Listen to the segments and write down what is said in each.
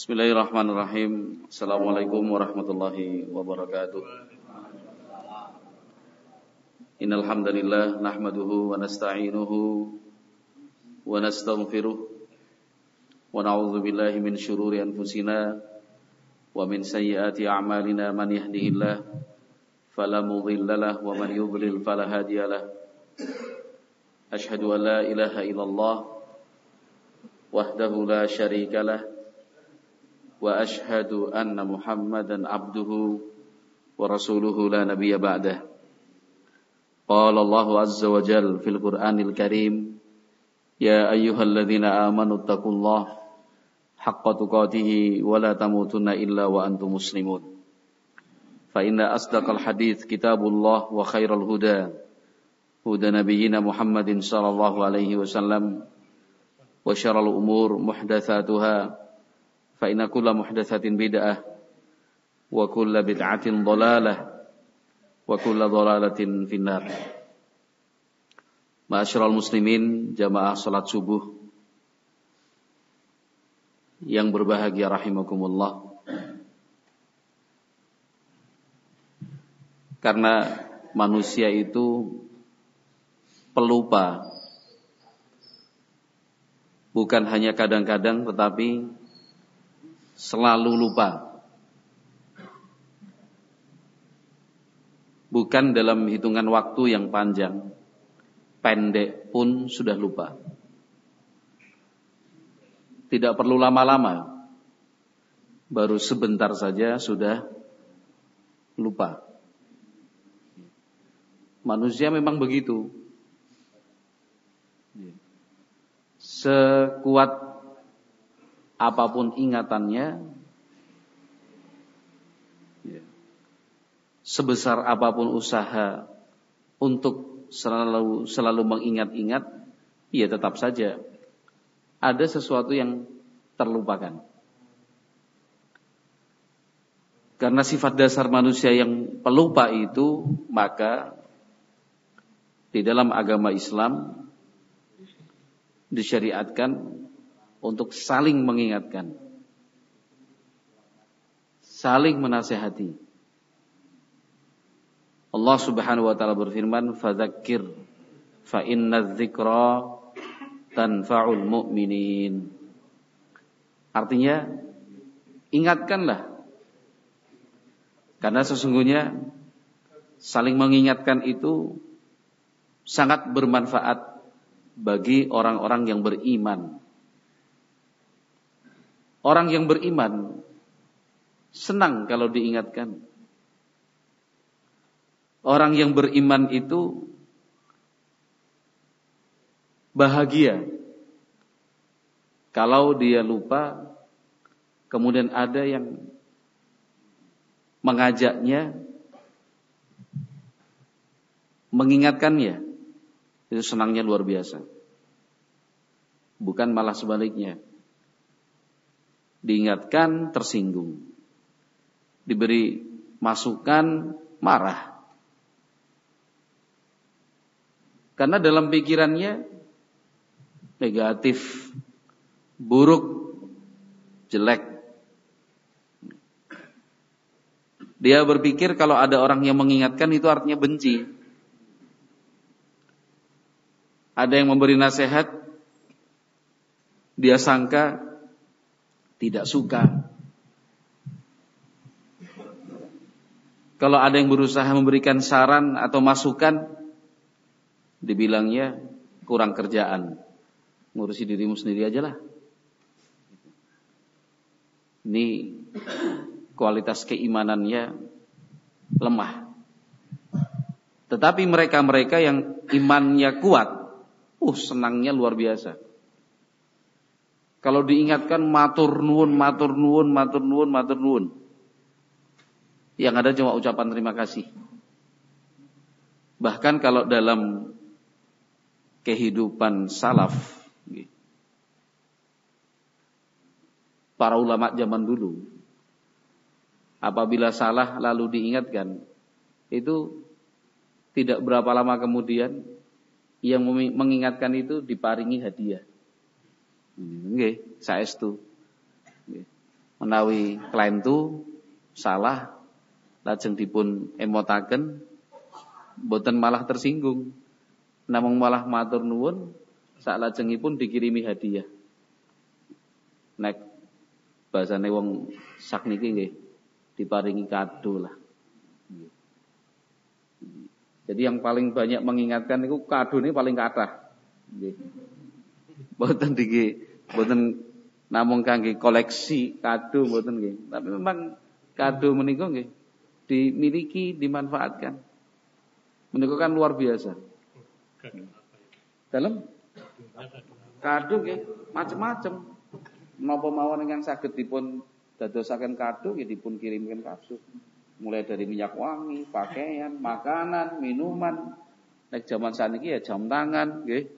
Bismillahirrahmanirrahim. Assalamualaikum warahmatullahi wabarakatuh. Innal hamdalillah nahmaduhu wa nasta'inuhu wa nastaghfiruh wa na'udzu billahi min syururi anfusina wa min sayyiati a'malina. Man yahdihillah fala mudilla lahu wa man yudlil fala hadiya lahu. Asyhadu an la ilaha illallah wahdahu la syarika lah wa ashhadu anna Muhammadan abduhu wa rasuluhu la nabiyya ba'dah. Qala Allahu azza wa jalla fil Qur'anil Karim, ya ayyuhalladzina amanu taqullaha haqqa tuqatih wa la tamutunna illa wa antum muslimun. Fa inna asdaqal hadits kitabullah wa khairal huda huda nabiyyina Muhammadin sallallahu alaihi wasallam wa syarrul umur muhdatsatuha fa inna kulla muhdatsatin bid'ah wa kulla bid'atin dhalalah wa kulla dhalalatin finnar. Ma'asyiral muslimin, jamaah salat subuh yang berbahagia rahimakumullah. Karena manusia itu pelupa, bukan hanya kadang-kadang tetapi selalu lupa. Bukan dalam hitungan waktu yang panjang, pendek pun sudah lupa. Tidak perlu lama-lama, baru sebentar saja sudah lupa. Manusia memang begitu. Sekuat apapun ingatannya, sebesar apapun usaha untuk selalu mengingat-ingat, ya tetap saja ada sesuatu yang terlupakan. Karena sifat dasar manusia yang pelupa itu, maka di dalam agama Islam disyariatkan untuk saling mengingatkan, saling menasihati. Allah Subhanahu wa taala berfirman, "Fadzakir fa innadz-dzikra tanfa'ul mu'minin." Artinya, ingatkanlah. Karena sesungguhnya saling mengingatkan itu sangat bermanfaat bagi orang-orang yang beriman. Orang yang beriman senang kalau diingatkan. Orang yang beriman itu bahagia kalau dia lupa, kemudian ada yang mengajaknya, mengingatkannya. Itu senangnya luar biasa. Bukan malah sebaliknya. Diingatkan tersinggung, diberi masukan marah. Karena dalam pikirannya negatif, buruk, jelek. Dia berpikir kalau ada orang yang mengingatkan itu artinya benci. Ada yang memberi nasihat, dia sangka tidak suka. Kalau ada yang berusaha memberikan saran atau masukan, dibilangnya kurang kerjaan, ngurusi dirimu sendiri aja lah. Ini kualitas keimanannya lemah. Tetapi mereka-mereka yang imannya kuat, senangnya luar biasa. Kalau diingatkan matur nuwun. Yang ada cuma ucapan terima kasih. Bahkan kalau dalam kehidupan salaf, para ulama zaman dulu, apabila salah lalu diingatkan, itu tidak berapa lama kemudian yang mengingatkan itu diparingi hadiah. Nggih, saestu. menawi klentu salah lajeng dipun emotaken boten malah tersinggung, namung malah matur nuwun salajengipun dikirimi hadiah. Nek bahasane wong sakniki nggih diparingi kado lah. Jadi yang paling banyak mengingatkan itu kado ini paling kathah. Nggih. Mboten namung kangge koleksi kado mboten nggih. Tapi memang kado menika nggih dimiliki, dimanfaatkan. Menika kan luar biasa. Dalam kado nggih macam-macam. Napa mawon ingkang saged dipun dadosaken kado nggih dipun kirimken kado. Mulai dari minyak wangi, pakaian, makanan, minuman. Nek jaman saniki ya jam tangan nggih.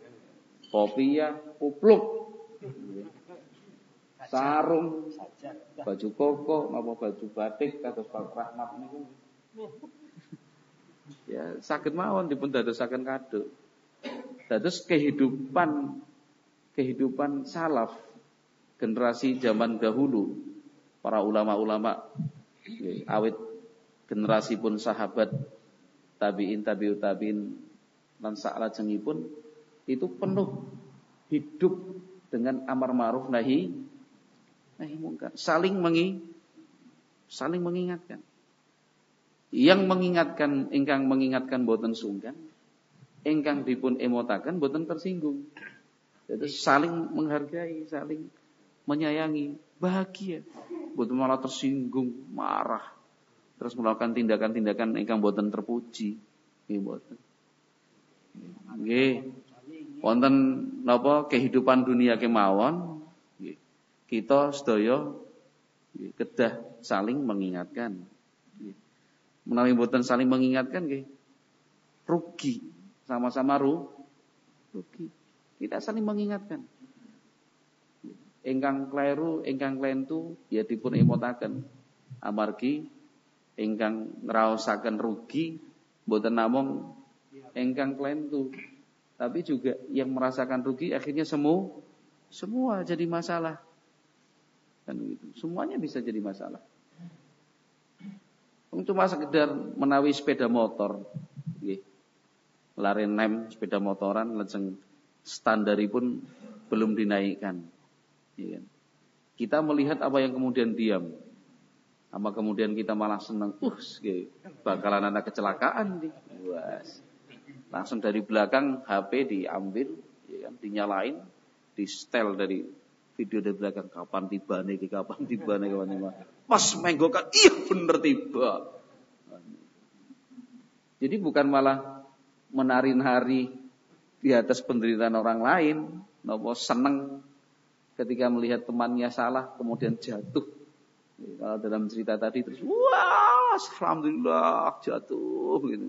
Kopiah, kupluk. Sarung, baju koko, napa baju batik kados Pak Rahmat niku. Ya saged mawon dipun dadosaken kado. Dados kehidupan salaf generasi zaman dahulu, para ulama-ulama awit generasi pun sahabat tabi'in tabi'ut tabi'in lan salajengipun itu penuh hidup dengan amar ma'ruf nahi mungkar, saling mengingatkan. Yang mengingatkan, ingkang mengingatkan boten sungkan, ingkang dipun emotaken boten tersinggung. Jadi saling menghargai, saling menyayangi, bahagia, boten malah tersinggung, marah, terus melakukan tindakan-tindakan ingkang boten terpuji, nggih boten. Nggih, wonten napa kehidupan dunia kemawon, nggih, kita sedaya kedah saling mengingatkan. Menawi boten saling mengingatkan nggih rugi, sama-sama rugi. Tidak saling mengingatkan. Ingkang kleru, ingkang klentu ya dipun emotaken. Amargi ingkang ngraosaken rugi boten namung ingkang klentu, tapi juga yang merasakan rugi akhirnya semua jadi masalah. Kan begitu. Semuanya bisa jadi masalah. Cuma sekedar menawi sepeda motor nggih. Lare nem sepeda motoran lajeng standaripun belum dinaikkan. Ya kan? Kita melihat apa yang kemudian diam. Apa kemudian kita malah senang, bakalan ada kecelakaan nih. Was. Langsung dari belakang HP diambil, ya kan, dinyalain, di setel dari video dari belakang kapan tiba nih. Pas menggokan, iya bener tiba. Jadi bukan malah menari-nari di atas penderitaan orang lain, nopo seneng ketika melihat temannya salah kemudian jatuh. Kalau dalam cerita tadi terus wah, alhamdulillah jatuh gitu.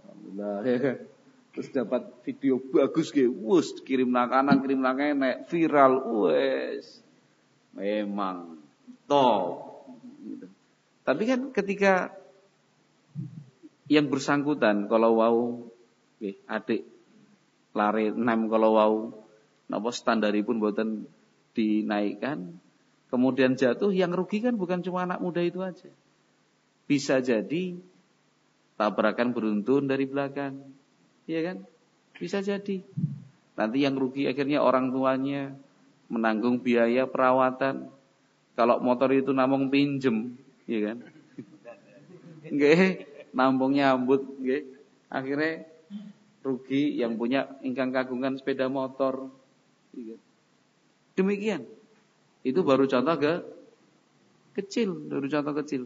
Alhamdulillah ya kan. Terus dapat video bagus gitu, wus kirim kanan kirim kene viral, wes. Memang top gitu. Tapi kan ketika yang bersangkutan kalau wau adik lare 6 kalau wau napa standaripun boten dinaikkan, kemudian jatuh, yang rugi kan bukan cuma anak muda itu aja. Bisa jadi tabrakan beruntun dari belakang. Iya kan? Bisa jadi. Nanti yang rugi akhirnya orang tuanya menanggung biaya perawatan. Kalau motor itu namung pinjem, iya kan? Nggih, nampung nyambut nggih. Akhirnya rugi yang punya ingkang kagungan sepeda motor. Demikian. Itu baru contoh kecil.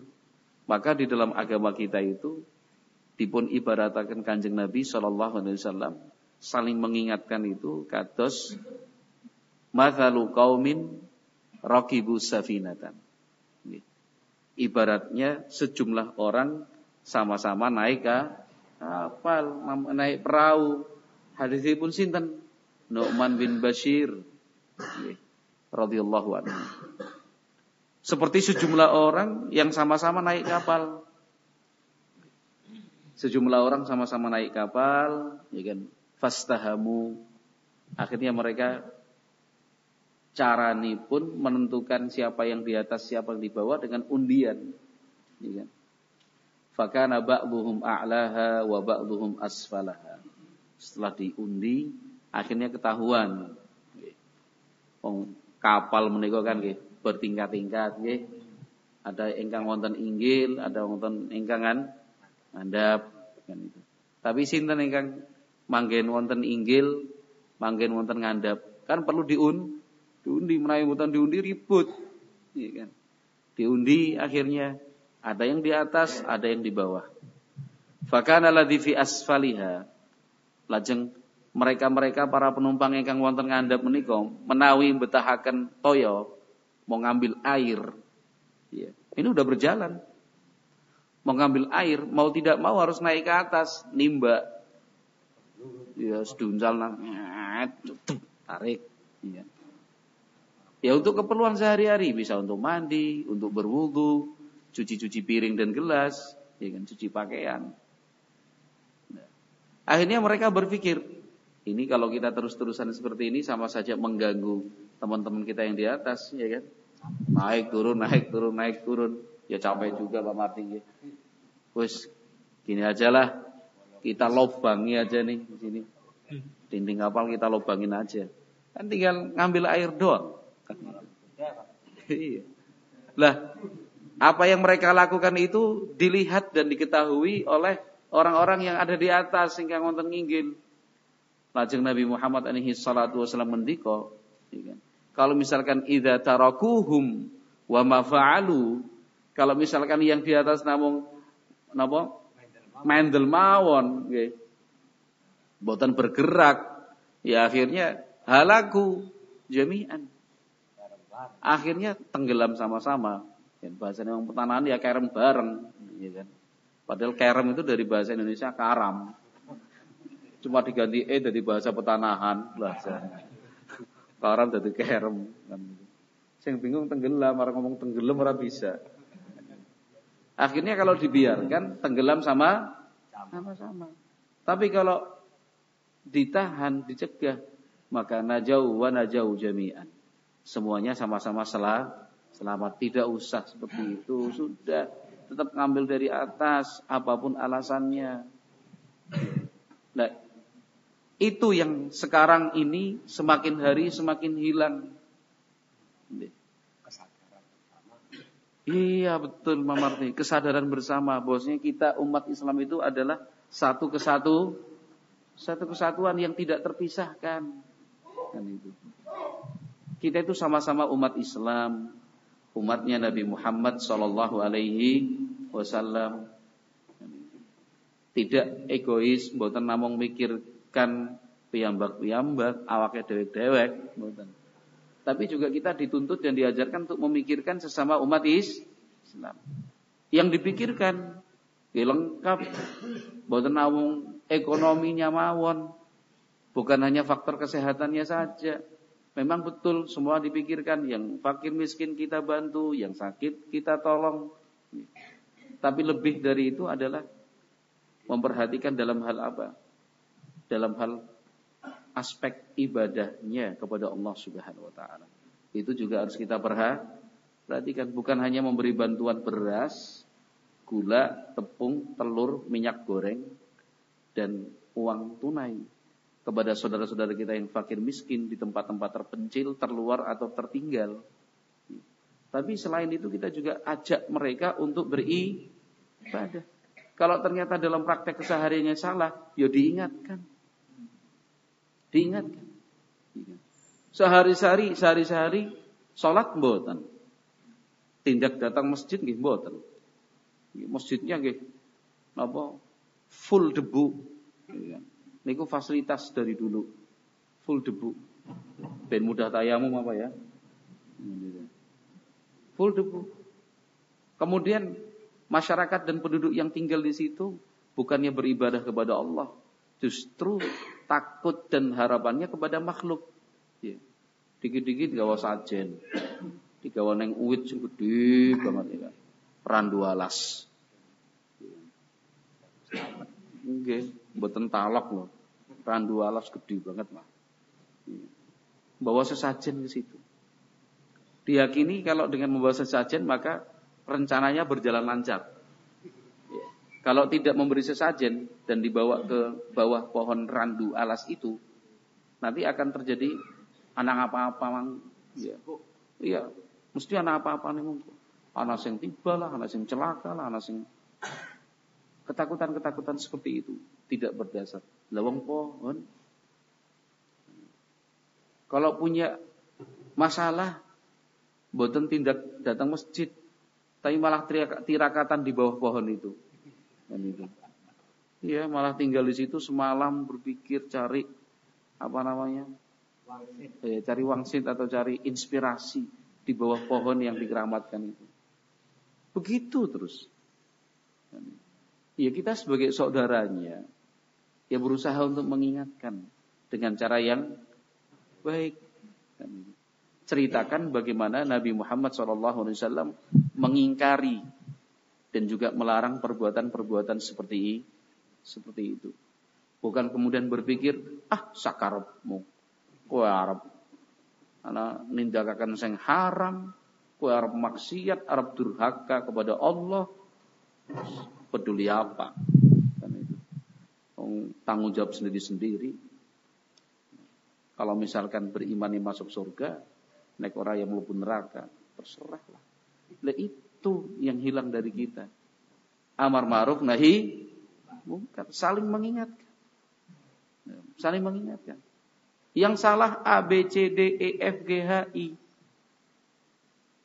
Maka di dalam agama kita itu dipun ibarataken Kanjeng Nabi sallallahu alaihi wasallam saling mengingatkan itu kados mathalu qaumin raqibu safinatan. Ibaratnya sejumlah orang sama-sama naik kapal, naik perahu. Hadisipun sinten? Nu'man bin Bashir radhiyallahu anhu. Seperti sejumlah orang yang sama-sama naik kapal. Sejumlah orang sama-sama naik kapal, ya kan? Fastahamu. Akhirnya mereka caranipun menentukan siapa yang di atas, siapa yang di bawah dengan undian. Ya kan? Fakana ba'dhuhum a'laha wa ba'dhuhum asfalaha. Setelah diundi, akhirnya ketahuan. Kapal menika kan nggih bertingkat-tingkat nggih. Ada ingkang wonten inggil, ada wonten ingkang ngandhap kan itu. Tapi sinten ingkang manggen wonten inggil, manggen wonten ngandhap, kan perlu diundi, menawi mboten diundi ribut. Iya kan? Diundi akhirnya ada yang di atas, ada yang di bawah. Fakana ladzi fi asfaliha. Lajeng mereka para penumpang ingkang wonten ngandhap menika menawi betahaken toya mau ngambil air. Ya, ini udah berjalan. Mau ngambil air, mau tidak mau harus naik ke atas, nimba. Ya, seduncal nang tarik. Ya. Ya untuk keperluan sehari-hari, bisa untuk mandi, untuk berwudu, cuci-cuci piring dan gelas, ya kan, cuci pakaian. Nah, akhirnya mereka berpikir, ini kalau kita terus-terusan seperti ini sama saja mengganggu teman-teman kita yang di atas, ya kan? Naik turun. Ya capek juga Pak Martin. Wes gini aja lah, kita lobangi aja nih di sini. Dinding kapal kita lobangin aja. Kan tinggal ngambil air doang. Iya. Lah, apa yang mereka lakukan itu dilihat dan diketahui oleh orang-orang yang ada di atas ingkang wonten nginggil. Lajeng Nabi Muhammad alaihi salatu wasallam mendika, ya kan? Kalau misalkan idza tarakuhum wa ma fa'alu, kalau misalkan yang di atas namung napa? Mendel mawon nggih. Mboten bergerak, ya akhirnya halaku jami'an. Akhirnya tenggelam sama-sama. Dan bahasanya orang pertanahan ya kerem bareng, ya kan. Padahal kerem itu dari bahasa Indonesia karam. Cuma diganti dari bahasa petanahan bahasa. Karam dadi kerem kan. Sing bingung tenggelam, orang ngomong tenggelam ora bisa. Akhirnya kalau dibiarkan tenggelam sama-sama. Tapi kalau ditahan, dicegah, maka najau wa najau jami'an. Semuanya sama-sama selamat. Tidak usah seperti itu. Sudah tetap ngambil dari atas apapun alasannya. Nah, itu yang sekarang ini semakin hari semakin hilang. Iya betul Pak Marti. Kesadaran bersama bahwasanya kita umat Islam itu adalah satu kesatuan yang tidak terpisahkan. Kan itu. Kita itu sama-sama umat Islam, umatnya Nabi Muhammad sallallahu alaihi wasallam. Tidak egois, mboten namung mikirkan piyambak-piyambak, awake dewek-dewek, mboten. Tapi juga kita dituntut dan diajarkan untuk memikirkan sesama umat Islam. Yang dipikirkan lengkap, mboten namung ekonominya mawon, bukan hanya faktor kesehatannya saja. Memang betul semua dipikirkan, yang fakir miskin kita bantu, yang sakit kita tolong. Tapi lebih dari itu adalah memperhatikan dalam hal apa? Dalam hal aspek ibadahnya kepada Allah Subhanahu wa taala. Itu juga harus kita perhatikan, bukan hanya memberi bantuan beras, gula, tepung, telur, minyak goreng dan uang tunai kepada saudara-saudara kita yang fakir miskin di tempat-tempat terpencil, terluar atau tertinggal. Tapi selain itu kita juga ajak mereka untuk beribadah. Kalau ternyata dalam praktek kesehariannya salah, ya diingatkan. Sehari-hari salat mboten. Tindak datang masjid nggih mboten. Masjidnya nggih napa full debu. Niku fasilitas dari dulu. Full debu. Ben mudah tayamum apa ya? Full debu. Kemudian masyarakat dan penduduk yang tinggal di situ bukannya beribadah kepada Allah, justru takut dan harapannya kepada makhluk. Ya. Dikit-dikit gawa sajen, digawa neng uwit sing gedhe banget ya. Randu alas. Nggih, mboten talak lho. Randu alas gedhe banget mah. Bawa sesajen ke situ. Diyakini kalau dengan membawa sesajen maka rencananya berjalan lancar. Ya. Kalau tidak memberi sesajen dan dibawa ke bawah pohon randu alas itu, nanti akan terjadi anak apa-apa mang. Ya. Iya, mesti anak apa-apa nih. Anak sing tiba lah, anak sing celaka lah, anak sing ketakutan-ketakutan seperti itu tidak berdasar. Lawang pohon. Kalau punya masalah, boten tindak datang masjid, tapi malah tirakatan di bawah pohon itu. Dan itu. Iya, malah tinggal di situ semalam berpikir cari apa namanya? Cari wangsit atau cari inspirasi di bawah pohon yang dikeramatkan itu. Begitu terus. Ya kita sebagai saudaranya ya berusaha untuk mengingatkan dengan cara yang baik. Ceritakan bagaimana Nabi Muhammad SAW mengingkari dan juga melarang perbuatan-perbuatan seperti itu. Bukan kemudian berpikir, sakarepmu, kowe arep ana nindakaken sing haram, kowe arep maksiat, arep durhaka kepada Allah. Peduli apa? Kan itu. Tanggung jawab sendiri-sendiri. Kalau misalkan beriman yang masuk surga, nek ora yang mlebu neraka, terserahlah. Lah itu yang hilang dari kita. Amar ma'ruf nahi munkar, saling mengingatkan. Saling mengingatkan. Yang salah A, B, C, D, E, F, G, H, I.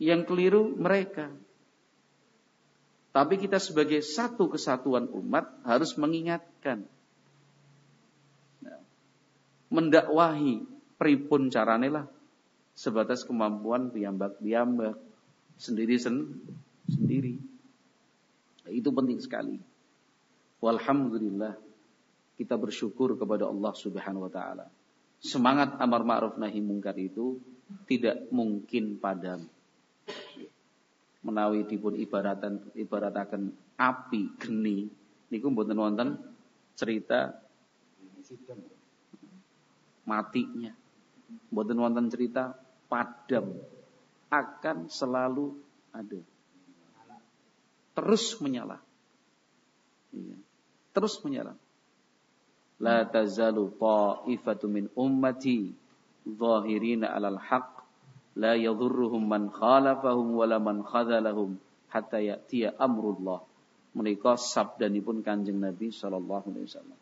Yang keliru mereka. Tapi kita sebagai satu kesatuan umat harus mengingatkan. Mendakwahi pripun carane lah sebatas kemampuan piyambak sendiri. Itu penting sekali. Walhamdulillah kita bersyukur kepada Allah Subhanahu wa taala. Semangat amar ma'ruf nahi munkar itu tidak mungkin padam. Menawi dipun ibarataken api geni niku mboten wonten cerita matinya. Mboten wonten cerita padam, akan selalu ada. Terus menyala. Iya. Terus menyala. La tazalu ta'ifatu min ummati zahirina 'alal haqq la yadhurruhum man khalafahum wala man khadhalahum hatta ya'tiya amrullah. Menika sabdanipun Kanjeng Nabi sallallahu alaihi wasallam.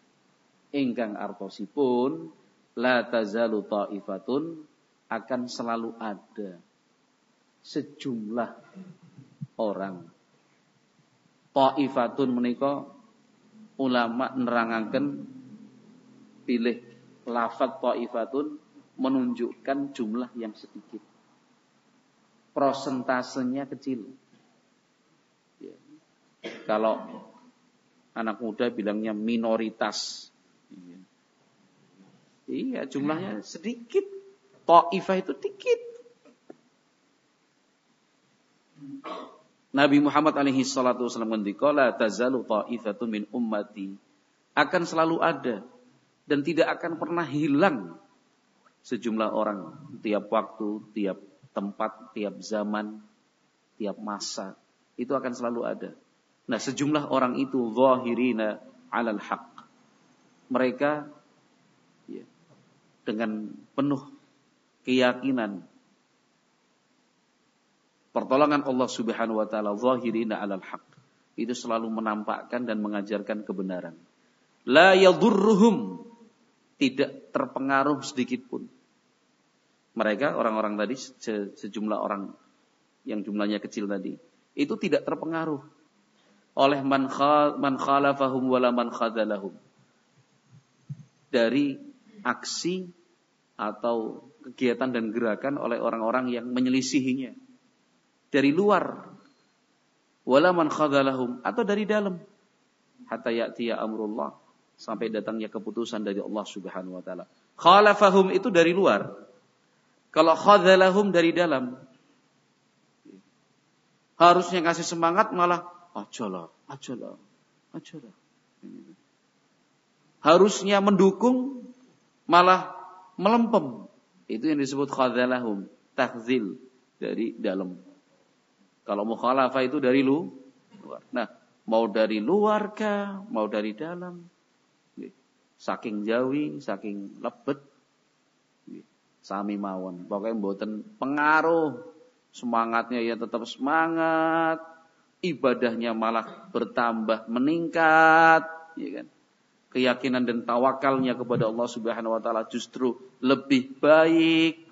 Ingkang artosipun la tazalu ta'ifatun, akan selalu ada sejumlah orang. Ta'ifatun menika ulama nerangaken pilih lafaz ta'ifatun menunjukkan jumlah yang sedikit. Prosentasenya kecil. Ya. Kalau anak muda bilangnya minoritas. Iya, jumlahnya sedikit. Ta'ifah itu dikit. Nabi Muhammad alaihi salatu wasallam ngendika, la tazalu ta'ifatun min ummati, akan selalu ada dan tidak akan pernah hilang sejumlah orang tiap waktu, tiap tempat, tiap zaman, tiap masa. Itu akan selalu ada. Nah, sejumlah orang itu zahirina 'alal haqq. Mereka dengan penuh keyakinan pertolongan Allah Subhanahu wa taala, zahirina 'alal haqq, itu selalu menampakkan dan mengajarkan kebenaran. La yadhurruhum, tidak terpengaruh sedikit pun. Mereka orang-orang tadi, sejumlah orang yang jumlahnya kecil tadi, itu tidak terpengaruh oleh man khalafahum wala man khadalahum, dari aksi atau kegiatan dan gerakan oleh orang-orang yang menyelisihinya dari luar, wala man khadalahum, atau dari dalam, hatta ya'tiya amrullah, sampai datangnya keputusan dari Allah Subhanahu wa taala. Khalafahum itu dari luar. Kalau khadalahum dari dalam. Harusnya kasih semangat malah ajalah. Harusnya mendukung malah melempem. Itu yang disebut khadalahum, takhzil, dari dalam. Kalau mukhalafah itu dari luar. Nah, mau dari luar kah, mau dari dalam. Saking jauh, saking lebet, sami mawon. Pokoknya mboten pengaruh. Semangatnya ya tetap semangat. Ibadahnya malah bertambah, meningkat. Ya kan? Keyakinan dan tawakalnya kepada Allah Subhanahu wa taala justru lebih baik.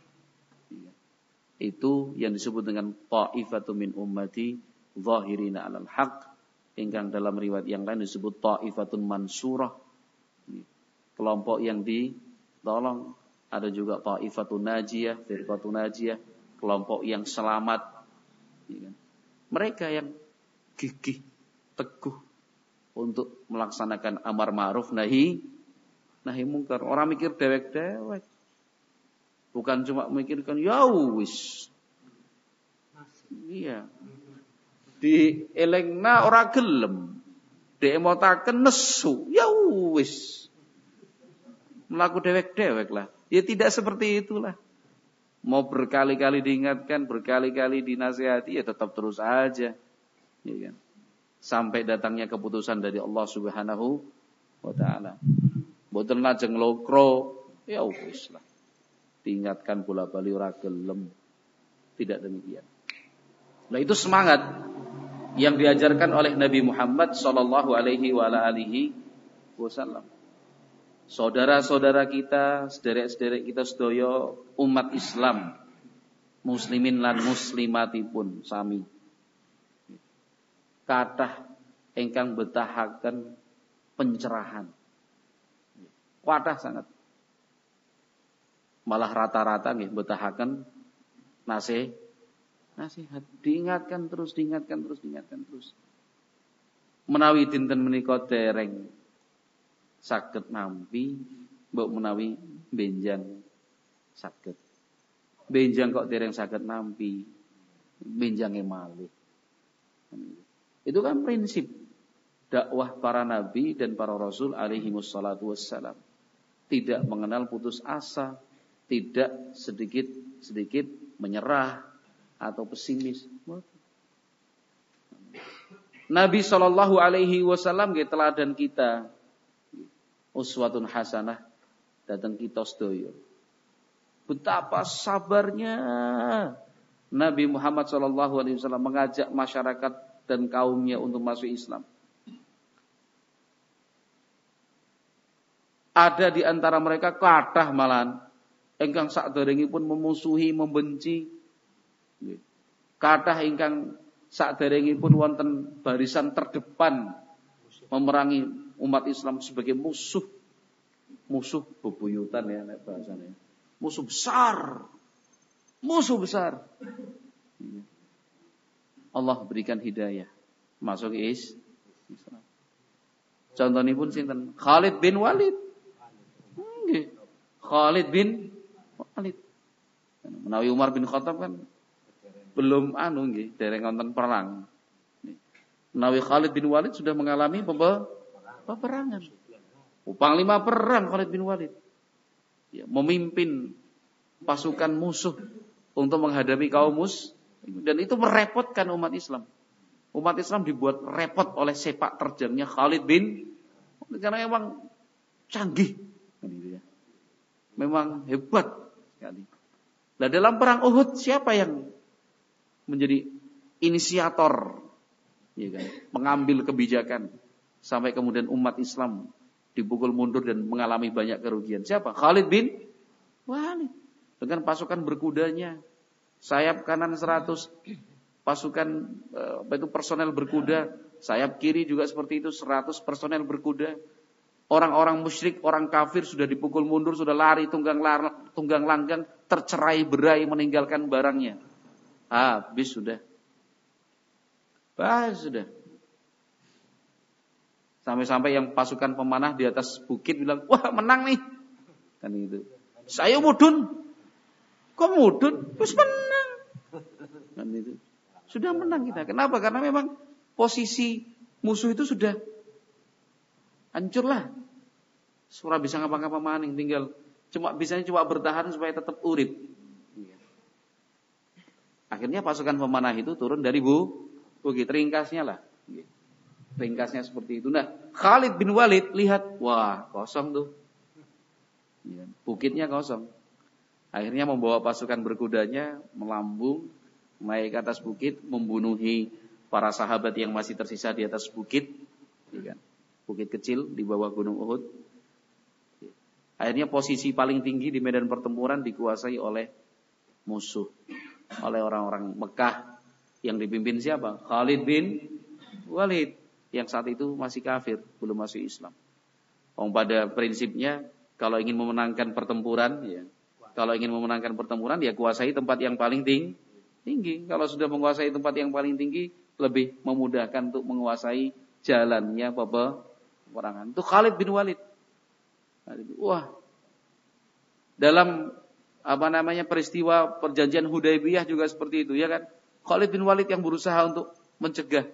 Itu yang disebut dengan ta'ifatun min ummati zahirina 'alal haq. Ingkang dalam riwayat yang lain disebut ta'ifatun mansurah. Kelompok yang ditolong. Ada juga ta'ifatun najiyah, firqatun najiyah, kelompok yang selamat. Mereka yang gigih, teguh untuk melaksanakan amar ma'ruf nahi mungkar. Orang mikir dewek-dewek. Bukan cuma memikirkan ya wis. Iya. Di elengna ora gelem. Demotaken nesu. Ya wis. Melaku dewek-dewek lah. Ya tidak seperti itulah. Mau berkali-kali diingatkan, berkali-kali dinasihati, ya tetap terus aja. Ya kan? Sampai datangnya keputusan dari Allah Subhanahu wa taala. Mboten lajeng lokro, ya wis lah. Diingatkan bola-bali ora gelem. Tidak demikian. Nah, itu semangat yang diajarkan oleh Nabi Muhammad sallallahu alaihi wasallam. Saudara-saudara kita, sederek-sederek kita sedaya umat Islam, muslimin lan muslimatipun sami. Kathah ingkang betahaken pencerahan. Kathah sangat. Malah rata-rata nggih betahaken nasihat. Diingatkan terus. Menawi dinten menika dereng saged nampi, mbok menawi benjang saged. Benjang kok dereng saged nampi, benjange malih. Itu kan prinsip dakwah para nabi dan para rasul alaihi wassalatu wassalam. Tidak mengenal putus asa, tidak sedikit menyerah atau pesimis. Nabi sallallahu alaihi wasallam nggih teladan kita. Uswatun hasanah datang kita sedaya. Betapa sabarnya Nabi Muhammad sallallahu alaihi wasallam mengajak masyarakat dan kaumnya untuk masuk Islam. Ada di antara mereka kathah malahan ingkang saderengipun memusuhi, membenci. Kathah ingkang saderengipun wonten barisan terdepan memerangi umat Islam sebagai musuh bebuyutan ya nek bahasanya. Musuh besar. Allah berikan hidayah masuk Islam. Contohipun sinten? Khalid bin Walid. Nggih. Khalid bin Walid. Menawi Umar bin Khattab kan belum nggih, dereng wonten perang. Menawi Khalid bin Walid sudah mengalami peperangan. Panglima perang Khalid bin Walid. Ya, memimpin pasukan musuh untuk menghadapi kaum dan itu merepotkan umat Islam. Umat Islam dibuat repot oleh sepak terjangnya Khalid bin karena memang canggih. Memang hebat sekali. Nah, dalam perang Uhud siapa yang menjadi inisiator? Ya kan? Mengambil kebijakan sampai kemudian umat Islam dipukul mundur dan mengalami banyak kerugian. Siapa? Khalid bin Walid. Dengan pasukan berkudanya. Sayap kanan 100 pasukan personel berkuda. Sayap kiri juga seperti itu 100 personel berkuda. Orang-orang musyrik, orang kafir sudah dipukul mundur, sudah lari tunggang langgang, tercerai-berai meninggalkan barangnya. Habis sudah. Sudah. Sampai-sampai yang pasukan pemanah di atas bukit bilang, wah menang nih. Kan gitu. Saya mudun. Kok mudun? Terus menang. Kan itu. Sudah menang kita. Kenapa? Karena memang posisi musuh itu sudah hancur lah. Surah bisa ngapa-ngapa maning. Tinggal bisanya cuma bertahan supaya tetap urip. Akhirnya pasukan pemanah itu turun dari bukit. Ringkasnya lah. Ringkasnya seperti itu. Nah, Khalid bin Walid lihat, wah kosong tuh. Bukitnya kosong. Akhirnya membawa pasukan berkudanya melambung naik ke atas bukit, membunuhi para sahabat yang masih tersisa di atas bukit, bukit kecil di bawah Gunung Uhud. Akhirnya posisi paling tinggi di medan pertempuran dikuasai oleh musuh, oleh orang-orang Mekah yang dipimpin siapa? Khalid bin Walid yang saat itu masih kafir, belum masuk Islam. Pada prinsipnya kalau ingin memenangkan pertempuran, ya kuasai tempat yang paling tinggi. Kalau sudah menguasai tempat yang paling tinggi, lebih memudahkan untuk menguasai jalannya peperangan. Itu Khalid bin Walid. Wah. Dalam peristiwa perjanjian Hudaybiyah juga seperti itu, ya kan? Khalid bin Walid yang berusaha untuk mencegah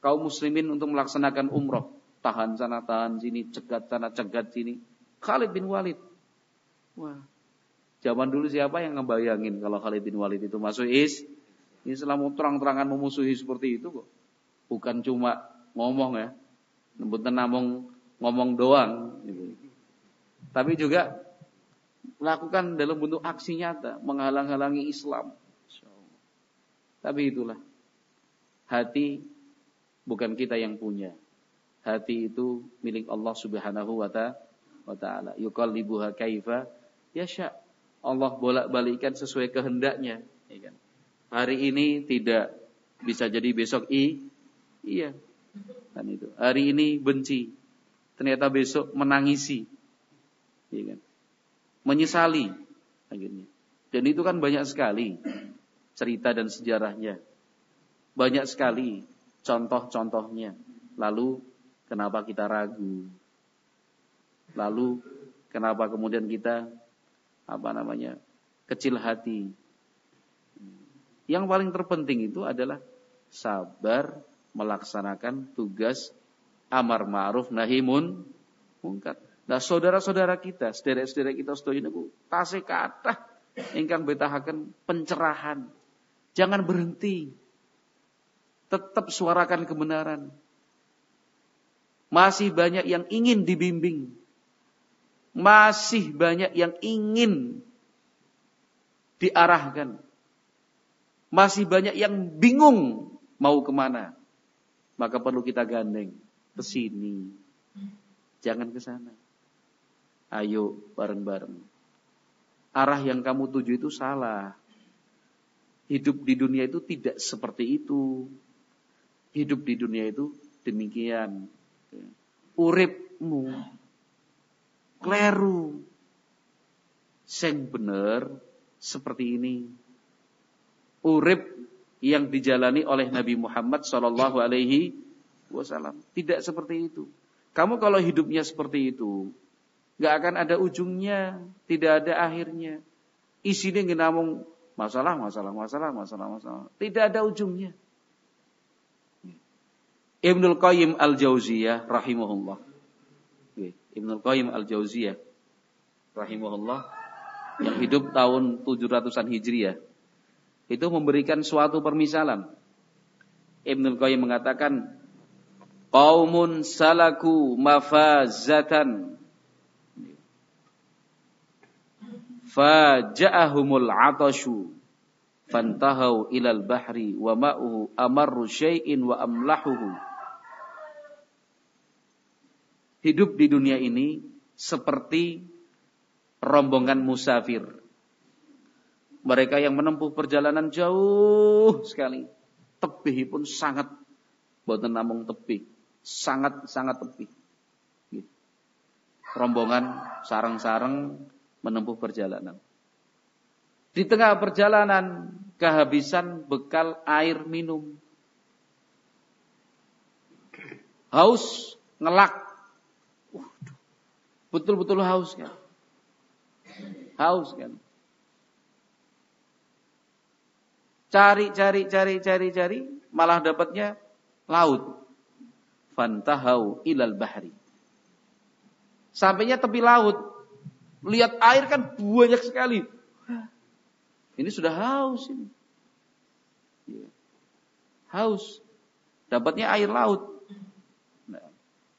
kaum muslimin untuk melaksanakan umroh. Tahan sana, tahan sini, cegat sana, cegat sini. Khalid bin Walid. Wah. Zaman dulu siapa yang ngebayangin kalau Khalid bin Walid itu masuk Islam, terang-terangan memusuhi seperti itu kok. Bukan cuma ngomong ya. Nembutan namung ngomong doang gitu. Tapi juga lakukan dalam bentuk aksi nyata, menghalang-halangi Islam. Tapi itulah, hati bukan kita yang punya. Hati itu milik Allah Subhanahu wa ta'ala. Yuqallibuha kaifa yasha. Allah bolak-balikkan sesuai kehendaknya, ya kan? Hari ini tidak bisa jadi besok iya. Kan itu. Hari ini benci, ternyata besok menangisi. Ya kan? Menyesali akhirnya. Dan itu kan banyak sekali cerita dan sejarahnya. Banyak sekali contoh-contohnya. Lalu kenapa kita ragu? Lalu kenapa kemudian kita kecil hati? Yang paling terpenting itu adalah sabar melaksanakan tugas amar ma'ruf nahi munkar. Nah, saudara-saudara kita, sederek-sederek kita sedaya niku tasih kathah ingkang betahaken pencerahan. Jangan berhenti. Tetap suarakan kebenaran. Masih banyak yang ingin dibimbing. Masih banyak yang ingin diarahkan. Masih banyak yang bingung mau kemana. Maka perlu kita gandeng ke sini. Jangan ke sana. Ayo bareng-bareng. Arah yang kamu tuju itu salah. Hidup di dunia itu tidak seperti itu. Hidup di dunia itu demikian. Uripmu kleru. Sing bener seperti ini. Urip yang dijalani oleh Nabi Muhammad sallallahu alaihi wasallam tidak seperti itu. Kamu kalau hidupnya seperti itu, enggak akan ada ujungnya, tidak ada akhirnya. Isinya ngenamung masalah. Tidak ada ujungnya. Ibnul Qayyim Al-Jauziyah rahimahullah. Ibnul Qayyim Al-Jauziyah rahimahullah yang hidup tahun 700-an Hijriah. Itu memberikan suatu permisalan. Ibnul Qayyim mengatakan, qaumun salaku mafazatan faja'ahumul 'atashu fantahau ilal bahri wa ma'uhu amarru syai'in wa amlahuhu. Hidup di dunia ini seperti rombongan musafir. Mereka yang menempuh perjalanan jauh sekali. Tebih pun sangat, boten namung tebih, sangat tebih. Rombongan sareng-sareng menempuh perjalanan. Di tengah perjalanan kehabisan bekal air minum. Haus, ngelak. Betul-betul haus kan. Haus kan. Cari, malah dapatnya laut. Fantahau ilal bahri. Sampainya tepi laut. Lihat air kan banyak sekali. Ini sudah haus ini. Haus. Dapatnya air laut.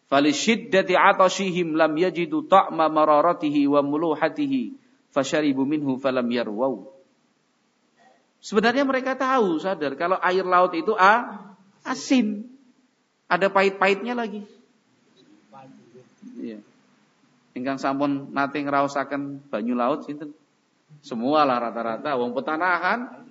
Falishiddati 'atashihim lam yajidu ta'ma mararatihi wa muluhatihi fasharibu minhu falam yarwau. Sebenarnya mereka tahu, sadar kalau air laut itu asin. Ada pahit-pahitnya lagi. Iya. Ingkang sampun nate ngraosaken banyu laut sinten? Semua lah rata-rata wong petanahan.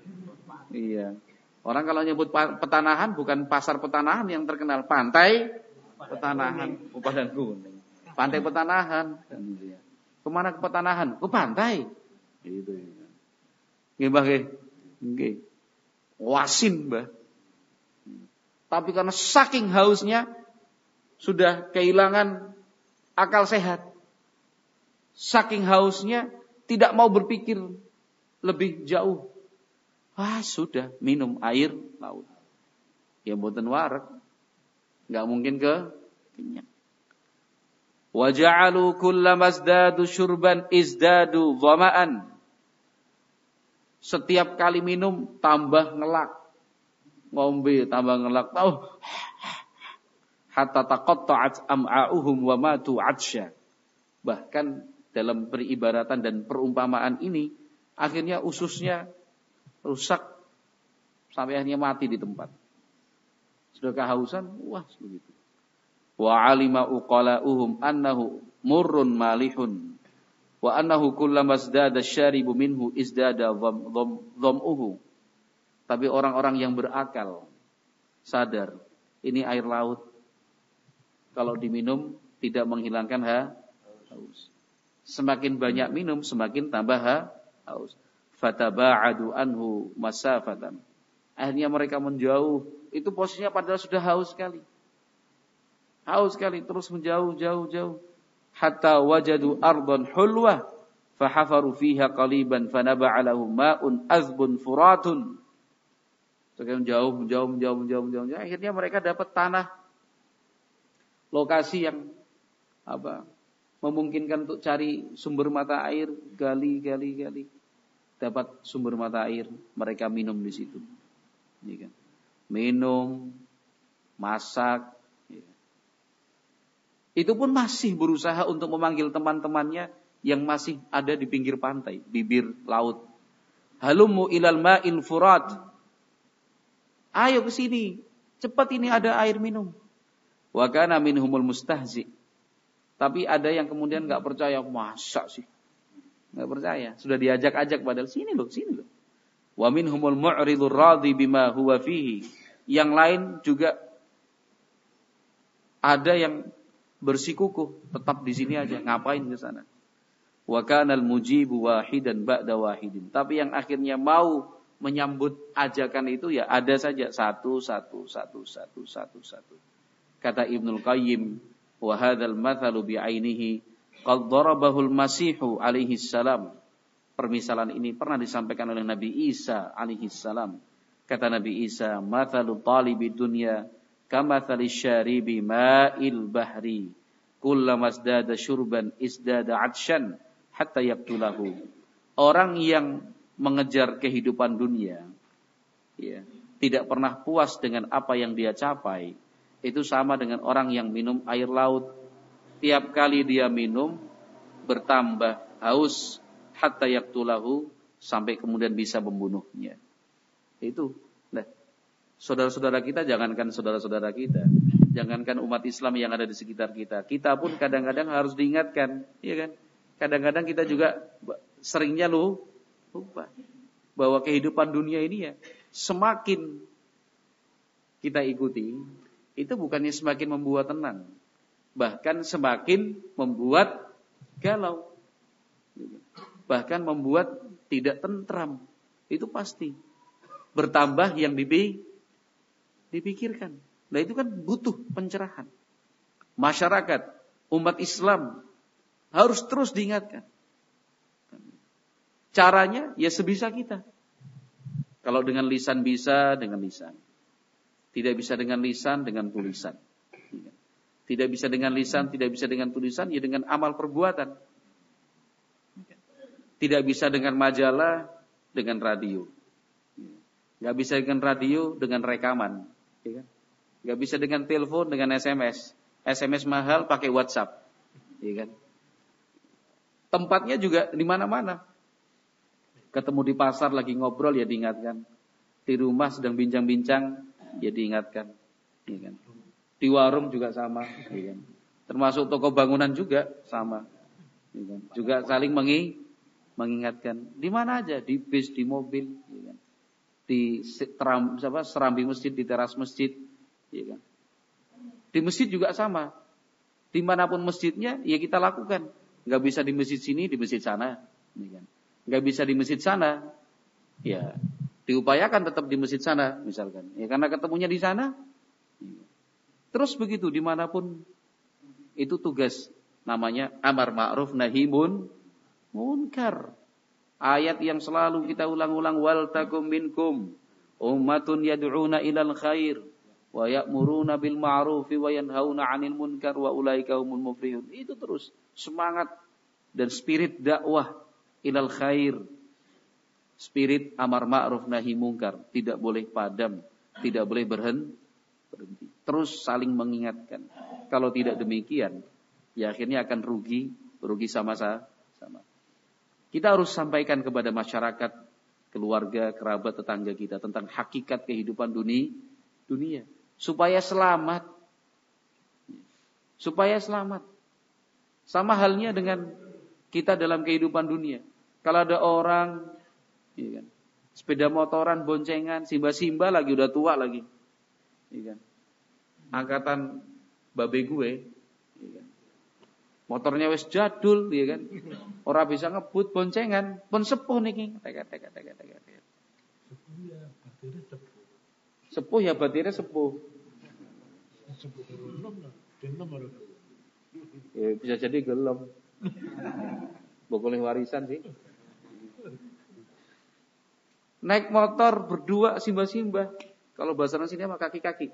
Iya. Orang kalau nyebut petanahan bukan pasar petanahan yang terkenal, pantai petanahan, Padang Kuning. Pantai petanahan kan gitu ya. Kemana ke petanahan? Ke pantai. Gitu ya. Nggih, Mbah nggih. Nggih. Wasin, Mbah. Tapi karena saking hausnya sudah kehilangan akal sehat. Saking hausnya tidak mau berpikir lebih jauh. Sudah minum air laut. Ya mboten wareg. Enggak mungkin kenyang. Wa ja'alu kullama izdadu syurban izdadu dhama'an. Setiap kali minum tambah ngelak. Ngombe tambah ngelak. Hatta taqatta'at am'a'uhum wa matu 'atsya. Bahkan dalam peribaratan dan perumpamaan ini akhirnya ususnya rusak sampai akhirnya mati di tempat. Sudah kehausan, begitu. Wa 'alima uqala'uhum annahu murrun malihun wa annahu kullama izdada syaribu minhu izdada dham'uhu. Tapi orang-orang yang berakal sadar, ini air laut. Kalau diminum tidak menghilangkan haus. Semakin banyak minum semakin tambah haus. Fataba'adu anhu masafatan. Akhirnya mereka menjauh. Itu posisinya padahal sudah haus sekali. Haus sekali terus menjauh jauh. Hatta wajadu ardan hulwah fahafaru fiha qaliban fanaba'a lahum ma'un azbun furatun. Sekian jauh. Akhirnya mereka dapat tanah lokasi yang memungkinkan untuk cari sumber mata air, gali. Dapat sumber mata air, mereka minum di situ. Ya kan? Minum, masak. Ya. Itu pun masih berusaha untuk memanggil teman-temannya yang masih ada di pinggir pantai, bibir laut. Halummu ilal ma'il furat. Ayo ke sini, cepat ini ada air minum. Wa kana minhumul mustahzi. Tapi ada yang kemudian enggak percaya, masa sih? Enggak percaya. Sudah diajak-ajak padahal sini loh. Wa minhumul mu'ridur radhi bima huwa fihi. Yang lain juga ada yang bersikukuh, tetap di sini aja, ngapain ke sana? Wa kanal mujibu wahidan ba'da wahidin. Tapi yang akhirnya mau menyambut ajakan itu ya ada saja satu. Kata Ibnul Qayyim, wa hadzal mathalu bi'ainihi qad darabahu al-Masihu alaihi salam. Permisalan ini pernah disampaikan oleh Nabi Isa alaihi salam. Kata Nabi Isa, mathalu talibi dunya kamathali syaribi ma'il bahri. Kullama izdada syurban izdada 'atsyan hatta yaqtulahu. Orang yang mengejar kehidupan dunia, ya, tidak pernah puas dengan apa yang dia capai, itu sama dengan orang yang minum air laut. Tiap kali dia minum bertambah haus hatta yaqtulahu, sampai kemudian bisa membunuhnya. Itu. Nah, saudara-saudara kita, jangankan saudara-saudara kita, jangankan umat Islam yang ada di sekitar kita, kita pun kadang-kadang harus diingatkan, ya kan? Kadang-kadang kita juga seringnya lupa bahwa kehidupan dunia ini ya semakin kita ikuti, itu bukannya semakin membuat tenang, bahkan semakin membuat galau, bahkan membuat tidak tentram. Itu pasti bertambah yang dipikirkan. Nah itu kan butuh pencerahan. Masyarakat, umat Islam harus terus diingatkan. Caranya ya sebisa kita. Kalau dengan lisan bisa, dengan lisan. Tidak bisa dengan lisan, dengan tulisan. Tidak bisa dengan lisan, tidak bisa dengan tulisan, ya dengan amal perbuatan. Tidak bisa dengan majalah, dengan radio. Nggak bisa dengan radio, dengan rekaman. Ya kan? Nggak bisa dengan telepon, dengan SMS. SMS mahal pakai WhatsApp. Ya kan? Tempatnya juga di mana-mana. Ketemu di pasar lagi ngobrol ya diingatkan. Di rumah sedang bincang-bincang ya diingatkan. Ya kan? Di warung juga sama. Ya kan? Termasuk toko bangunan juga sama. Ya kan? Juga saling mengingatkan. Di mana aja, di bis, di mobil, ya kan? Di serambi masjid, di teras masjid, ya kan? Di masjid juga sama. Dimanapun masjidnya, ya kita lakukan. Nggak bisa di masjid sini, di masjid sana, ya kan? Nggak bisa di masjid sana, ya diupayakan tetap di masjid sana, misalkan. Ya karena ketemunya di sana. Ya. Terus begitu dimanapun itu tugas namanya amar ma'ruf nahi munkar. Ayat yang selalu kita ulang-ulang, wal takum minkum ummatun yad'una ilal khair wa ya'muruna bil ma'rufi wa yanhauna 'anil munkar wa ulaika humul muflihun. Itu terus semangat dan spirit dakwah ilal khair. Spirit amar ma'ruf nahi munkar tidak boleh padam, tidak boleh berhenti. Terus saling mengingatkan. Kalau tidak demikian, ya akhirnya akan rugi sama-sama. Kita harus sampaikan kepada masyarakat, keluarga, kerabat, tetangga kita tentang hakikat kehidupan dunia. Supaya selamat. Sama halnya dengan kita dalam kehidupan dunia. Kalau ada orang, ya kan, sepeda motoran, boncengan, simba-simba lagi, udah tua lagi. Ya kan. Angkatan babe gue, ya kan. Motornya wis jadul, ya kan. Ora bisa ngebut boncengan, pun sepuh niki. Sepuh ya batirnya sepuh. Ya, bisa jadi gelem. Boleh warisan sih. Naik motor berdua simba-simba. Kalau bahasa sini apa kaki-kaki?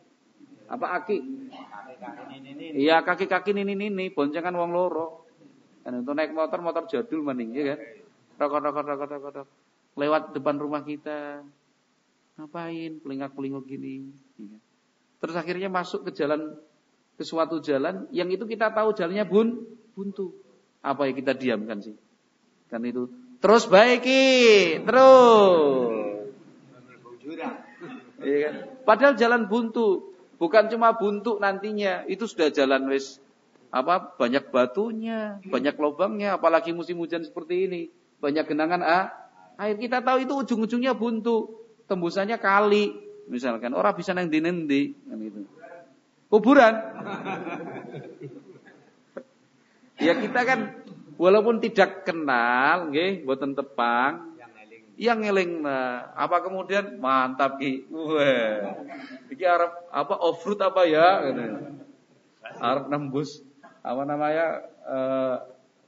Apa aki? Iya kaki-kaki ini boncengan wong loro. Kan untuk naik motor jadul maning ya kan. Rokok. Lewat depan rumah kita. Ngapain pelingak-pelinguk gini? Ya. Terus akhirnya masuk ke suatu jalan yang itu kita tahu jalannya buntu. Apa yang kita diamkan sih? Kan itu terus baiki, terus. Iya kan? Padahal jalan buntu. Bukan cuma buntu nantinya, itu sudah jalan wis banyak batunya, banyak lubangnya, apalagi musim hujan seperti ini, banyak genangan air. Kita tahu itu ujung-ujungnya buntu, tembusannya kali, misalkan orang bisa nang ndi-ndi kan itu. Kuburan. Ya kita kan walaupun tidak kenal nggih, mboten tepang, yang ngeling apa kemudian mantap ki. Wah. Iki arep off-road apa ya gitu. Arep nembus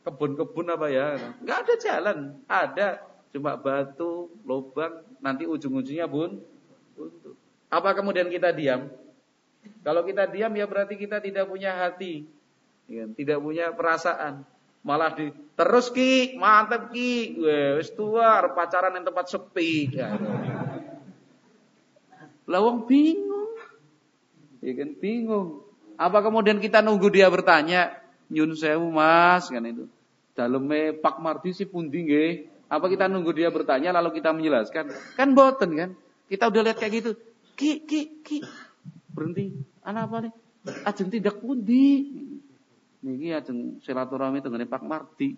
kebun-kebun apa ya. Enggak ada jalan, ada cuma batu, lubang, nanti ujung-ujungnya buntu. Apa kemudian kita diam? Kalau kita diam ya berarti kita tidak punya hati. Ya, tidak punya perasaan. Malah terus ki, mantep ki, wis tua arep pacaran yang tempat sepi. Ya. Lawang bingung. Ya kan bingung. Apa kemudian kita nunggu dia bertanya, nyun sewu Mas kan itu. Daleme Pak Mardi si pundi nggih? Apa kita nunggu dia bertanya lalu kita menjelaskan? Kan boten kan? Kita udah lihat kayak gitu. Ki. Berhenti. Ana apa nih? Ajeng tindak pundi? Niki ajeng silaturahmi tengene Pak Mardi.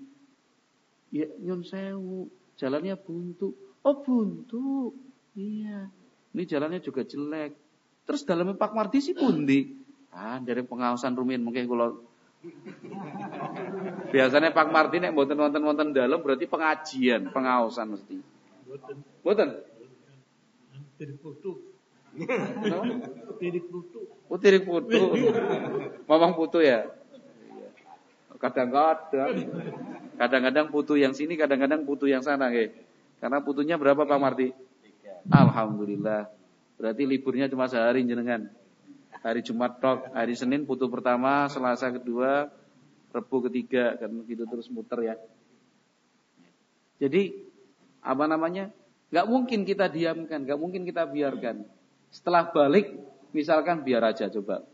Ya nyun sewu, jalannya buntu. Oh buntu. Iya. Ini jalannya juga jelek. Terus dalamnya Pak Mardi sih pundi? Dari pengawasan rumiyin mungkin kula. Biasanya Pak Mardi nek mboten wonten dalam berarti pengajian, pengawasan mesti. Mboten. Tirik putu. Oh tirik putu. Mamang putu ya. Kadang-kadang putu yang sini, kadang-kadang putu yang sana, nggih. Karena putunya berapa Pak Mardi? 3. Alhamdulillah. Berarti liburnya cuma sehari jenengan. Hari Jumat tok, hari Senin putu pertama, Selasa kedua, Rebu ketiga, kan gitu terus muter ya. Jadi Nggak mungkin kita diamkan, nggak mungkin kita biarkan. Setelah balik, misalkan biar aja coba.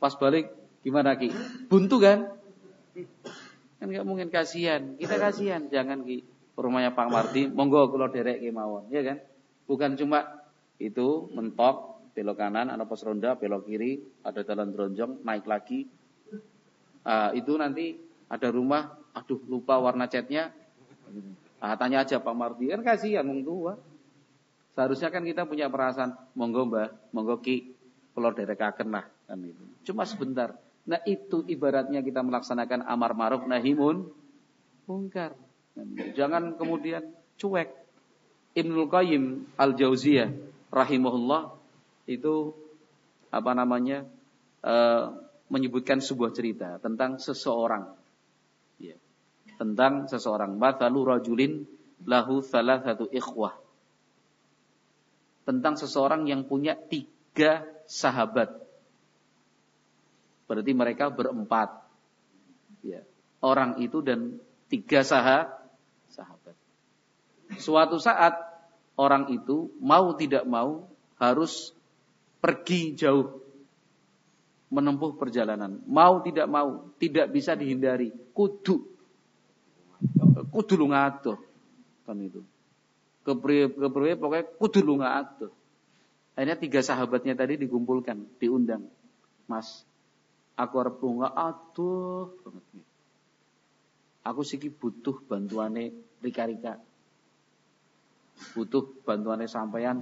Pas balik gimana Ki? Buntu kan? Kan nggak mungkin, kasihan. Kita kasihan, jangan Ki. Rumahnya Pak Mardi, monggo kula derek kemawon, ya kan? Bukan cuma itu mentok, belok kanan, ada pos ronda, belok kiri, ada jalan dronjong, naik lagi. Itu nanti ada rumah, aduh lupa warna catnya. Tanya aja Pak Mardi, kan kasihan wong tua. Seharusnya kan kita punya perasaan, monggo Mbah, monggo Ki, kula derekaken lah kan itu. Cuma sebentar. Nah, itu ibaratnya kita melaksanakan amar ma'ruf nahi munkar. Jangan kemudian cuek. Ibnul Qayyim Al-Jauziyah rahimahullah itu menyebutkan sebuah cerita tentang seseorang. Ya. Tentang seseorang, mathalu rajulin lahu thalathatu ikhwah. Tentang seseorang yang punya 3 sahabat. Berarti mereka berempat. Ya. Orang itu dan 3 sahabat. Suatu saat orang itu mau tidak mau harus pergi jauh menempuh perjalanan. Mau tidak mau, tidak bisa dihindari. Kudu lunga atuh. Kan itu. Kepriye pokoknya kudu lunga atuh. Akhirnya 3 sahabatnya tadi dikumpulkan, diundang. Mas, aku arep lunga atuh banget. Aku siki butuh bantuane Rika. Butuh bantuannya sampeyan.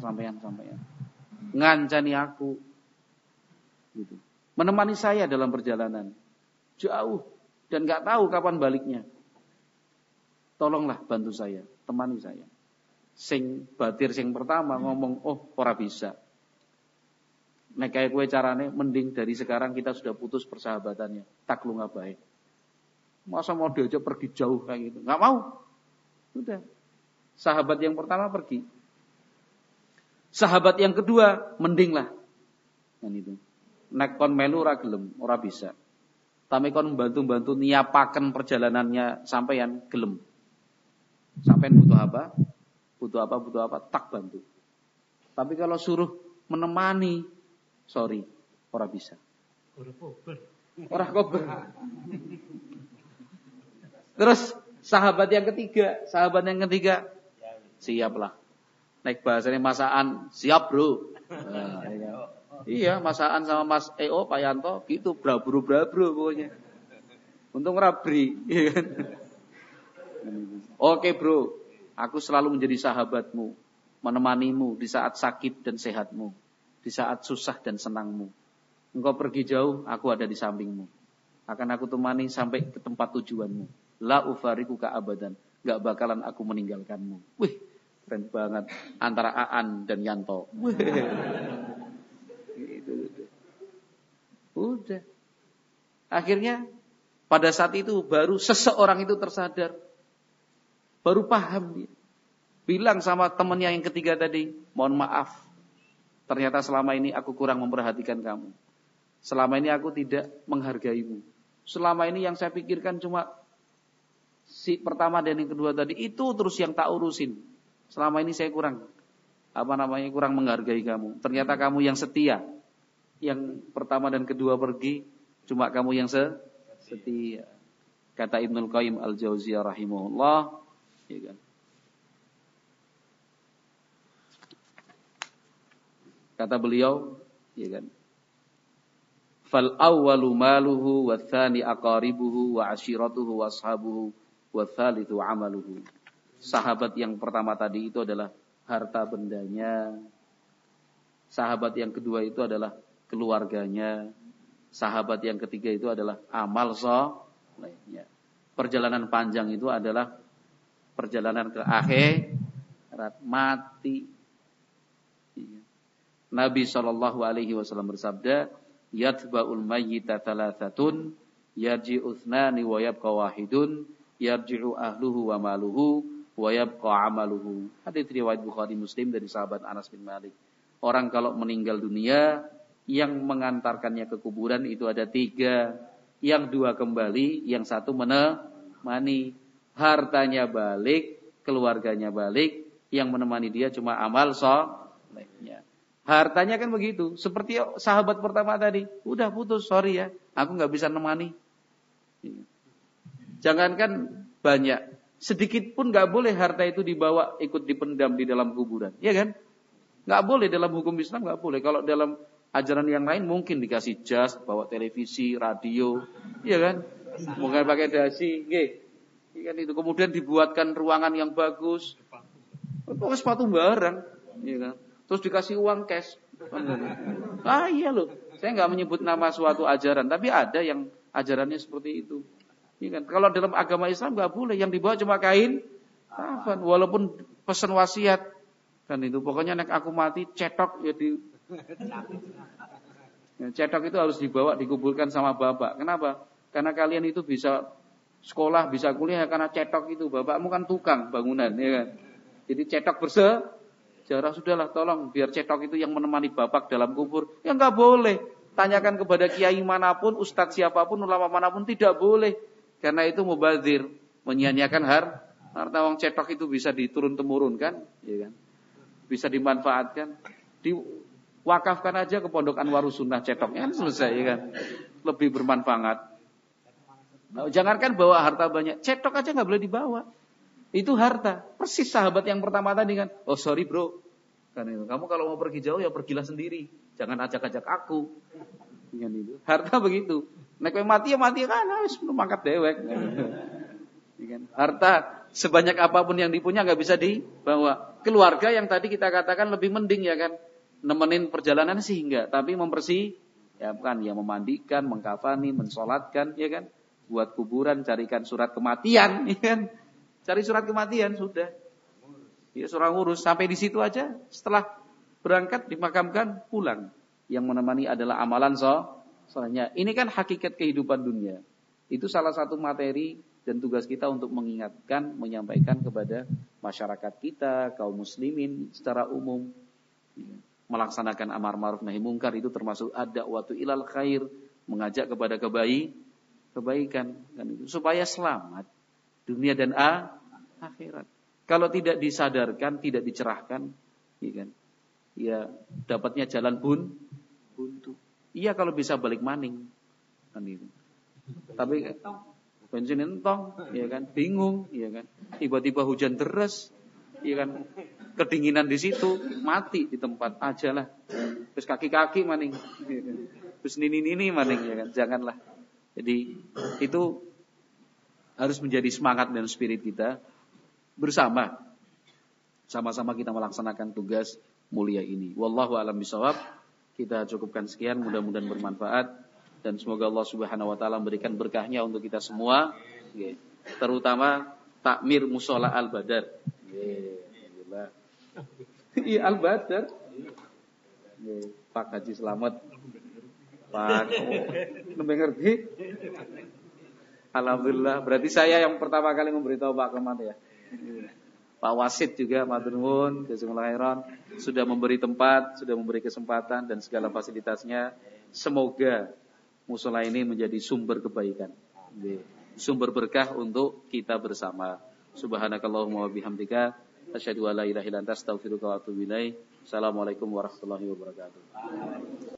Ngancani aku. Gitu. Menemani saya dalam perjalanan. Jauh. Dan gak tahu kapan baliknya. Tolonglah bantu saya. Temani saya. Sing batir sing pertama ngomong, oh ora bisa. Nek kaya kowe carane mending dari sekarang kita sudah putus persahabatannya. Tak lunga baik. Masa mau diajak pergi jauh kayak gitu. Gak mau. Sudah. Sahabat yang pertama pergi. Sahabat yang kedua mending lah. Kan itu. Nek kon melu ora gelem, ora bisa. Tapi kon bantu-bantu nyiapaken perjalanannya sampeyan gelem. Sampeyan butuh apa, tak bantu. Tapi kalau suruh menemani, sorry, ora bisa. Ora kober. Terus sahabat yang ketiga, siaplah. Naik bahasanya masaan, siap bro. Iya, masaan sama Mas EO, Pak Yanto, gitu, brabro pokoknya. Untung rabri, iya kan? Oke bro, aku selalu menjadi sahabatmu, menemanimu di saat sakit dan sehatmu, di saat susah dan senangmu. Engkau pergi jauh, aku ada di sampingmu. Akan aku temani sampai ke tempat tujuanmu. La ufariquka abadan, gak bakalan aku meninggalkanmu. Wih, keren banget antara Aan dan Yanto. Udah. Akhirnya pada saat itu baru seseorang itu tersadar. Baru paham dia. Bilang sama temannya yang ketiga tadi, mohon maaf. Ternyata selama ini aku kurang memperhatikan kamu. Selama ini aku tidak menghargaimu. Selama ini yang saya pikirkan cuma si pertama dan yang kedua tadi, itu terus yang tak urusin. Selama ini saya kurang menghargai kamu. Ternyata kamu yang setia. Yang pertama dan kedua pergi, cuma kamu yang setia. Kata Ibnul Qayyim Al-Jauziyah rahimahullah, ya kan? Kata beliau, ya kan? Fal awwalu maluhu wa tsani aqaribuhu wa ashiratuhu wa ashabuhu wa tsalitsu amaluhu. Sahabat yang pertama tadi itu adalah harta bendanya. Sahabat yang kedua itu adalah keluarganya. Sahabat yang ketiga itu adalah amal solehnya. Perjalanan panjang itu adalah perjalanan ke akhirat, mati. Nabi SAW bersabda, yatba'ul mayyita thalathatun, yarji'u thnani wa yabqa wahidun, yarji'u ahluhu wa maluhu, wa yabqa amaluhu. Hadits riwayat Bukhari Muslim dari sahabat Anas bin Malik. Orang kalau meninggal dunia, yang mengantarkannya ke kuburan itu ada 3. Yang 2 kembali, yang 1 menemani. Hartanya balik, keluarganya balik, yang menemani dia cuma amal solehnya. Hartanya kan begitu, seperti sahabat pertama tadi, udah putus, sorry ya, aku nggak bisa nemani. Jangankan banyak, sedikit pun nggak boleh harta itu dibawa ikut dipendam di dalam kuburan, ya kan? Nggak boleh dalam hukum Islam, nggak boleh. Kalau dalam ajaran yang lain mungkin dikasih jas, bawa televisi, radio, ya kan? Mungkin pakai dasi, kan itu. Kemudian dibuatkan ruangan yang bagus, pakai sepatu barang, ya kan? Terus dikasih uang cash. Iya loh, saya nggak menyebut nama suatu ajaran, tapi ada yang ajarannya seperti itu. Ya kan? Kalau dalam agama Islam nggak boleh, yang dibawa cuma kain kafan, walaupun pesan wasiat kan itu. Pokoknya nek aku mati cetok ya di. Ya, cetok itu harus dibawa dikuburkan sama bapak. Kenapa? Karena kalian itu bisa sekolah, bisa kuliah karena cetok itu. Bapakmu kan tukang bangunan, ya kan? Jadi cetok bersejarah, sudahlah tolong biar cetok itu yang menemani bapak dalam kubur. Ya nggak boleh. Tanyakan kepada kiai manapun, ustadz siapapun, ulama manapun, tidak boleh. Karena itu mubadzir, menyia-nyiakan harta. Wong cetok itu bisa diturun temurun kan, ya kan? Bisa dimanfaatkan. Diwakafkan aja ke Pondok Anwarus Sunnah cetoknya kan selesai, ya kan? Lebih bermanfaat. Nah, jangankan bawa harta banyak, cetok aja nggak boleh dibawa. Itu harta. Persis sahabat yang pertama tadi kan. Oh sorry bro, kan itu. Kamu kalau mau pergi jauh ya pergilah sendiri. Jangan ajak-ajak aku. Kan itu. Harta begitu. Nek mati ya mati kan, harus mangkat dewek. Harta sebanyak apapun yang dipunya nggak bisa dibawa. Keluarga yang tadi kita katakan lebih mending ya kan, nemenin perjalanan sih enggak, tapi mempersiapkan, ya memandikan, mengkafani, mensolatkan, ya kan, buat kuburan, carikan surat kematian, ya kan, cari surat kematian sudah, ya suruh ngurus sampai di situ aja. Setelah berangkat dimakamkan pulang, yang menemani adalah amalan soalnya. Ini kan hakikat kehidupan dunia. Itu salah satu materi dan tugas kita untuk mengingatkan, menyampaikan kepada masyarakat kita, kaum muslimin secara umum, melaksanakan amar ma'ruf nahi mungkar itu termasuk ad-da'watu ilal khair, mengajak kepada kebaikan kan itu, supaya selamat dunia dan akhirat. Kalau tidak disadarkan, tidak dicerahkan, ya kan, ya dapatnya jalan buntu. Iya kalau bisa balik maning kan itu. Tapi bensin entong, ya kan, bingung, ya kan, tiba-tiba hujan deras, ya kan, kedinginan di situ, mati di tempat aja lah. Terus kaki-kaki maning, ya kan? Terus nini maning, ya kan, janganlah. Jadi itu harus menjadi semangat dan spirit kita bersama, sama-sama kita melaksanakan tugas mulia ini. Wallahu a'lam bishawab. Kita cukupkan sekian, mudah-mudahan bermanfaat. Dan semoga Allah Subhanahu wa taala memberikan berkahnya untuk kita semua, terutama takmir musola Al-Badar. Iya Al-Badar. Pak Haji Slamet. Pak, lebih ngerti? Alhamdulillah. Berarti saya yang pertama kali memberitahu Pak Kemat ya. Pak Wasid juga, matur nuwun, jazakumullah khairan, sudah memberi tempat, sudah memberi kesempatan dan segala fasilitasnya. Semoga musola ini menjadi sumber kebaikan, sumber berkah untuk kita bersama. Subhanakallahumma wa bihamdika, asyhadu an la ilaha illa anta, astaghfiruka wa atubu ilaik. Assalamualaikum warahmatullahi wabarakatuh.